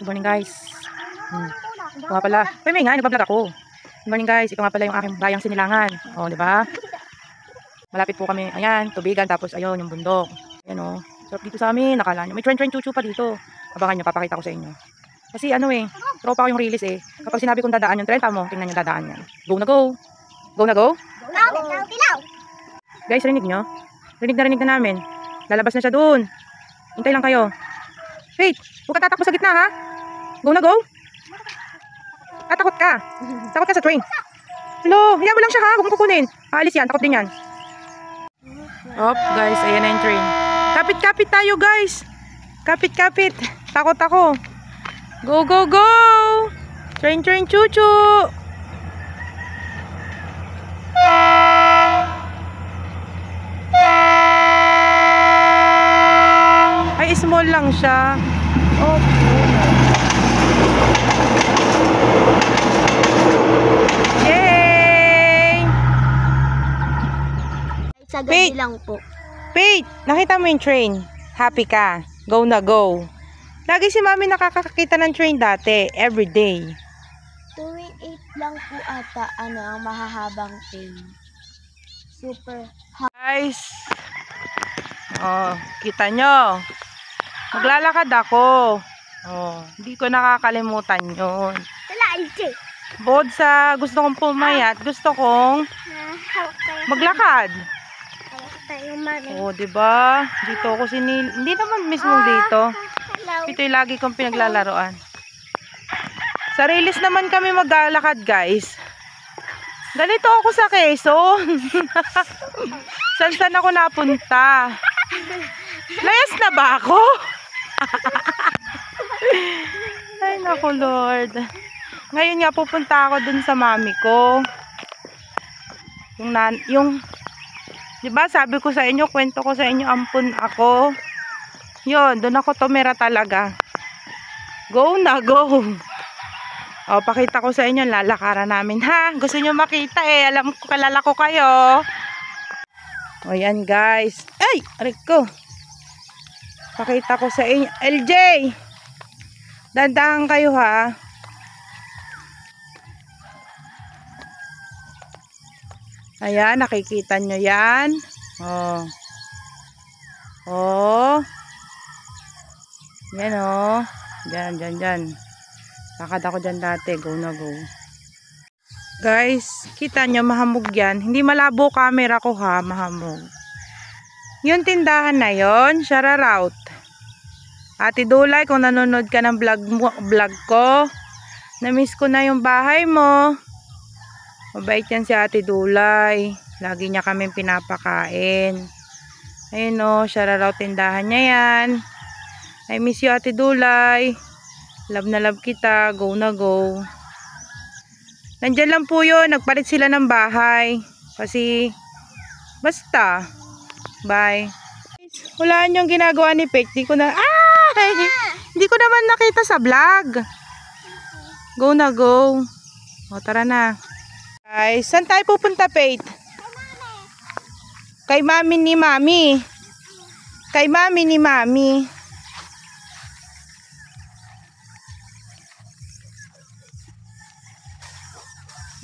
Good morning guys. Ito nga pala. May nga, nagbablog ako. Good morning guys. Ito nga pala yung aking bayang Sinilangan. O, di ba? Malapit po kami. Ayan, tubigan. Tapos ayun, yung bundok. Ayan o. So, dito sa amin, nakala nyo. May tren chuchu pa dito. Abangan nyo, papakita ko sa inyo. Kasi ano eh, tropa ko yung release eh. Kapag sinabi kong dadaan yung tren, tamo, tingnan nyo dadaan yan. Go na go. Go na go. Guys, rinig nyo? Rinig na namin. Lalabas na siya doon. Hintay lang kayo. Wait, huwag ka tatakbo sa gitna ha. Go na go. Takot ka. Takot ka sa train. Hello, hayaan mo lang siya ha. Huwag mong kukunin. Aalis yan, takot din yan. Op, guys, ayan na yung train. Kapit-kapit tayo guys. Kapit-kapit. Takot ako. Go, go, go. Train, chuchu. Ay, small lang siya. Okay. Yay! Sa gabi lang po. Wait, nakita mo yung train? Happy ka? Go na go. Lagi si mami nakakakita ng train dati. Every day. 2.8 lang po ata ang mahahabang train. Super hot. Guys. Oh, kita nyo. Maglalakad ako. Oh, hindi ko nakakalimutan yun. Bukod sa gusto kong pumayat, gusto kong maglakad. Oh, 'di ba? Dito ako hindi naman mismo dito. Ito yung lagi kong pinaglalaroan. Sa release naman kami maglalakad, guys. Ganito ako sa Quezon. Saan ako napunta? Layas na ba ako? Ay, naku Lord. Ngayon nga pupunta ako dun sa mami ko. Yung 'di ba sabi ko sa inyo, kwento ko sa inyo, ampun ako. 'Yon, doon ako tumira talaga. Go na go. O, pakita ko sa inyo lalakaran namin ha. Gusto niyo makita eh, alam ko kilala ko kayo. O yan guys. Ay, aray ko. Pakita ko sa inyo. LJ. Dandahan kayo ha. Ayan, nakikita nyo yan. Oh. Oh. Yan oh. Diyan. Lakad ako dyan dati. Go na go. Guys, kita nyo mahamog yan. Hindi malabo camera ko ha. Mahamog. Yung tindahan na yon, shout out. Ate Dulay, kung nanonood ka ng vlog ko, na-miss ko na yung bahay mo. Mabait yan si Ate Dulay. Lagi niya kami pinapakain. Ayun o, shout tindahan niya yan. I miss you Ate Dulay. Love na love kita. Go na go. Nandyan lang po yun. Nagpalit sila ng bahay. Kasi, basta. Bye. Hulaan yung ginagawa ni Pek. Di ko na, hindi ko naman nakita sa vlog. Go na go. O, tara na. Guys, saan tayo pupunta, Pate? Kay mami ni mami. Kay mami ni mami.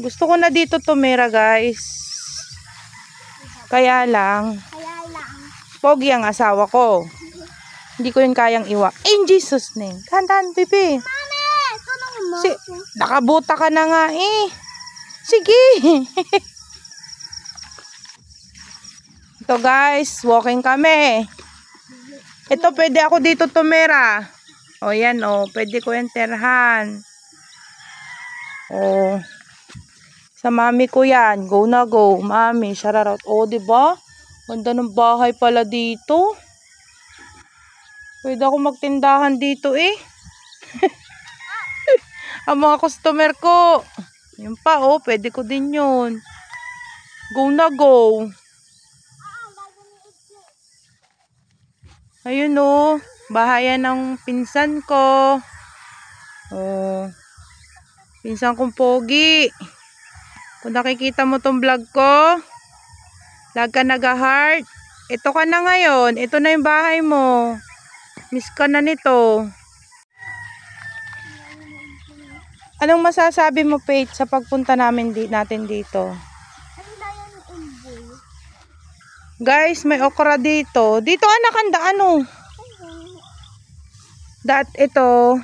Gusto ko na dito tumira, guys. Kaya lang. Pogi ang asawa ko. Hindi ko yun kayang iwa. In Jesus name. Kandan, baby. Mami, tulungan mo. Nakabuta ka na nga eh. Sige. Ito guys, walking kami. Ito pwede ako dito tumira. O yan o, pwede ko yung terhan. O, sa mami ko yan. Go na go, mami. Shoutout. O, diba? Ganda ng bahay pala dito. Pwede ako magtindahan dito eh. Ang mga customer ko. Yun pa oh, pwede ko din yun. Go na go. Ayun oh, bahayan ng pinsan ko. Oh, pinsan kong pogi. Kung nakikita mo tong vlog ko, lag ka nag-heart. Ito ka na ngayon. Ito na yung bahay mo. Miss ka na nito. Anong masasabi mo, Faith, sa pagpunta natin dito? Ano na yan umboy? Guys, may okra dito. Dito anak, ang daan oh. Ito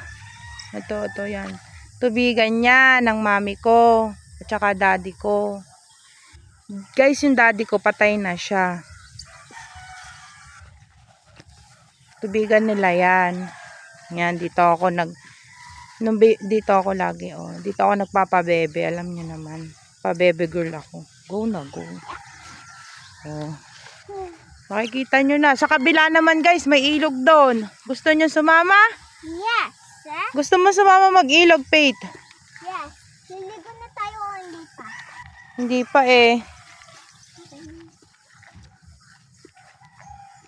yan. Tubigan niya ng mami ko at saka daddy ko. Guys, yung daddy ko patay na siya. Tubigan nila yan. Yan, dito ako dito ako lagi, oh. Dito ako nagpapabebe, alam niyo naman. Pabebe girl ako. Go na, go. Oh. Makikita nyo na. Sa kabila naman, guys, may ilog doon. Gusto nyo sumama? Yes. Gusto mo sumama mag-ilog, Faith? Yes. Liligo na tayo o hindi pa? Hindi pa eh.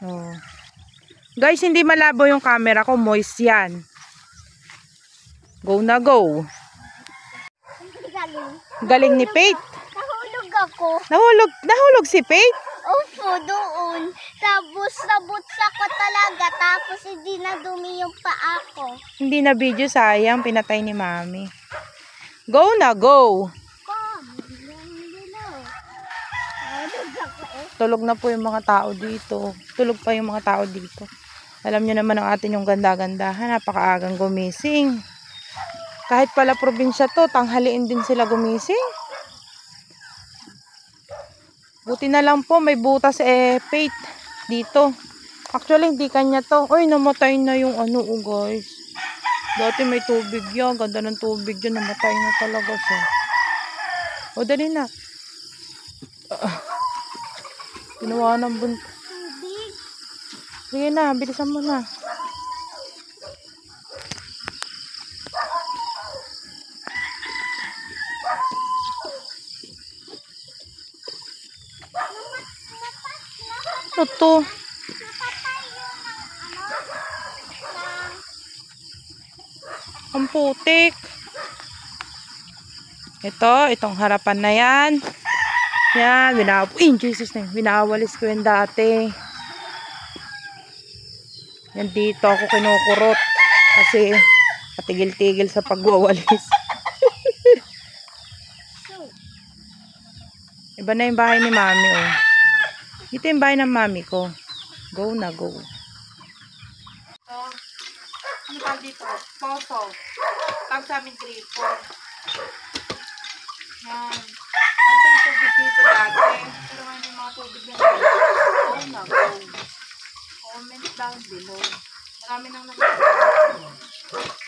Oh. Guys, hindi malabo yung camera ko. Moist yan. Go na, go. Galing. Galing ni Faith. Nahulog ako. Nahulog si Faith? Opo, doon. Tapos nabutsa ko talaga. Tapos hindi na dumi yung paa ko. Hindi na video, sayang. Pinatay ni mami. Go na, go. Tulog na po yung mga tao dito. Tulog pa yung mga tao dito. Alam nyo naman ang atin yung ganda-gandahan. Napakaagang gumising. Kahit pala probinsya to, tanghaliin din sila gumising. Buti na lang po, may butas Faith dito. Actually, hindi kanya to. Ay, namatay na yung ano, guys. Dati may tubig yan. Ganda ng tubig dyan. Namatay na talaga siya. O, dali na. Ginawa ng buntot. Sige na, bilisan mo na. Ito. Ang putik. Itong harapan na yan. Yan, Jesus na yun. Binawalis ko yun dati. Yan dito ako kinukurot. Kasi patigil-tigil sa pagwawalis. Iba na yung bahay ni mami, oh. Ito yung bahay ng mami ko. Go na, go. Ano pa dito? Poso. Tawag sa amin 3-4. Yan. Ito yung tubig dito dati. Pero ngayon yung mga tubig na dito. Go na, go. Comment down below. Marami nang nakikita.